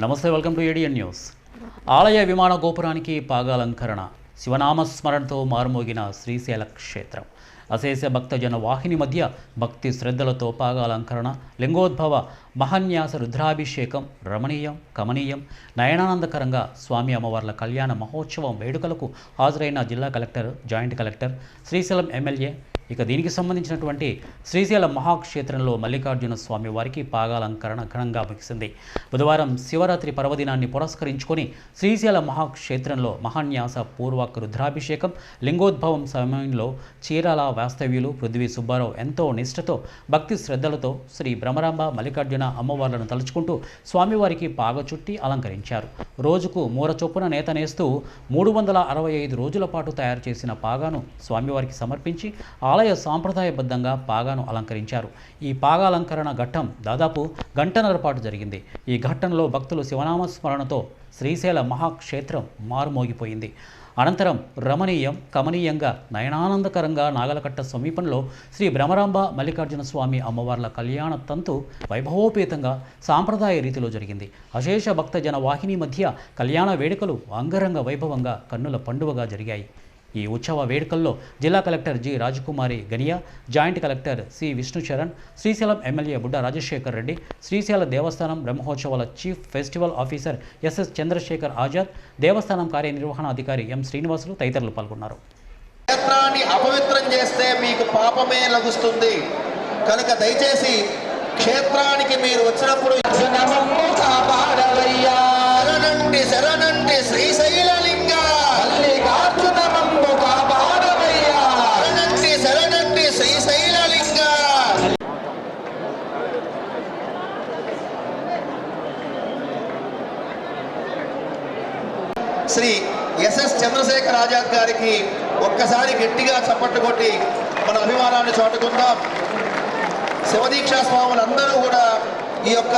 నమస్తే, welcome to ADN news. ఆలయ విమాన గోపురానికి పాగాలంకరణ, శివనామస్మరణతో మారుమోగిన శ్రీశైల క్షేత్రం. అశేష భక్తజన వాహిని మధ్య భక్తి శ్రద్ధలతో పాగాలంకరణ, లింగోద్భవ మహాన్యాస రుద్రాభిషేకం రమణీయం, కమనీయం, నయనానందకరంగా స్వామి అమ్మవార్ల కళ్యాణ మహోత్సవం వేడుకలకు హాజరైన జిల్లా collector, joint collector, Srisailam MLA. ఇక దీనికి సంబంధించినటువంటి శ్రీశైల మహాక్షేత్రంలో మల్లికార్జున స్వామి వారికి పాగాలంకరణ ఘనంగా ముగిసింది. బుధవారం శివరాత్రి పర్వదినాన్ని పురస్కరించుకొని శ్రీశైల మహాక్షేత్రంలో మహాన్యాస పూర్వక రుద్రాభిషేకం, లింగోద్భవం సమయంలో చీరాల వాస్తవ్యులు పృథ్వీ సుబ్బారావు ఎంతో నిష్ఠతో భక్తి శ్రద్ధలతో శ్రీ భ్రమరాంబ మల్లికార్జున అమ్మవార్లను తలుచుకుంటూ స్వామివారికి పాగ చుట్టి అలంకరించారు. రోజుకు మూర చొప్పున నేత నేస్తూ 365 రోజుల పాటు తయారు చేసిన పాగాను స్వామివారికి సమర్పించి ఆలయ సాంప్రదాయబద్ధంగా పాగాను అలంకరించారు. ఈ పాగాలంకరణ ఘట్టం దాదాపు గంటన్నర పాటు జరిగింది. ఈ ఘట్టంలో భక్తులు శివనామస్మరణతో శ్రీశైల మహాక్షేత్రం మారుమోగిపోయింది. అనంతరం రమణీయం, కమనీయంగా, నయనానందకరంగా నాగలకట్ట సమీపంలో శ్రీ భ్రమరాంబ మల్లికార్జున స్వామి అమ్మవార్ల కళ్యాణ తంతు వైభవోపేతంగా సాంప్రదాయ రీతిలో జరిగింది. అశేష భక్తజన వాహిని మధ్య కళ్యాణ వేడుకలు అంగరంగ వైభవంగా కన్నుల పండువగా జరిగాయి. ఈ ఉత్సవ వేడుకల్లో జిల్లా collector G Rajakumari Ganiya, joint collector C Vishnucharan, Srisailam MLA Budda Rajasekhar Reddy, Srisaila దేవస్థానం బ్రహ్మోత్సవాల chief festival officer SS Chandrasekhar Azad, దేవస్థానం కార్యనిర్వహణాధికారి ఎం శ్రీనివాసులు తదితరులు పాల్గొన్నారు. క్షేత్రాన్ని అపవిత్రం చేస్తే మీకు పాపమే లభిస్తుంది కనుక దయచేసి క్షేత్రానికి మీరు వచ్చినప్పుడు శరణంటి శ్రీశైల శ్రీ ఎస్ఎస్ చంద్రశేఖర్ ఆజాద్ గారికి ఒక్కసారి గట్టిగా చప్పట్లు కొట్టి మన అభిమానాన్ని చాటుకుందాం. శివదీక్షా స్వాములందరూ కూడా ఈ యొక్క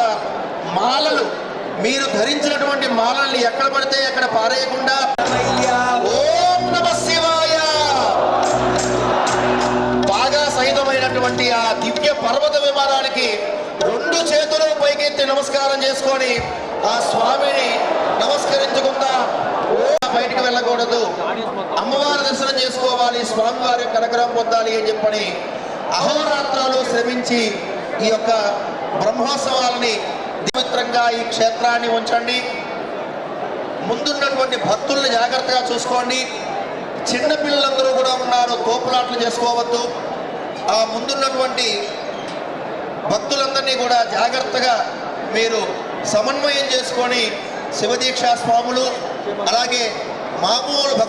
మాలలు, మీరు ధరించినటువంటి మాలల్ని ఎక్కడ పడితే ఎక్కడ పారేయకుండా ఓం నమః శివాయ బాగా సహితమైనటువంటి ఆ దివ్య పర్వత విమానానికి 2 చేతులు పైకెత్తి నమస్కారం చేసుకొని ఆ స్వామిని నమస్కరించుకుందాం. బయటికి వెళ్ళకూడదు, అమ్మవారి దర్శనం చేసుకోవాలి, స్వామివారి యొక్క అనుగ్రహం పొందాలి అని చెప్పని అహోరాత్రాలు శ్రమించి ఈ యొక్క బ్రహ్మోత్సవాలని పవిత్రంగా ఈ క్షేత్రాన్ని ఉంచండి. ముందున్నటువంటి భక్తుల్ని జాగ్రత్తగా చూసుకోండి. చిన్నపిల్లలందరూ కూడా ఉన్నారు, తోపులాట్లు చేసుకోవద్దు. ఆ ముందున్నటువంటి భక్తులందరినీ కూడా జాగ్రత్తగా మీరు సమన్వయం చేసుకొని శివదీక్షా స్వాములు అలాగే మామూలు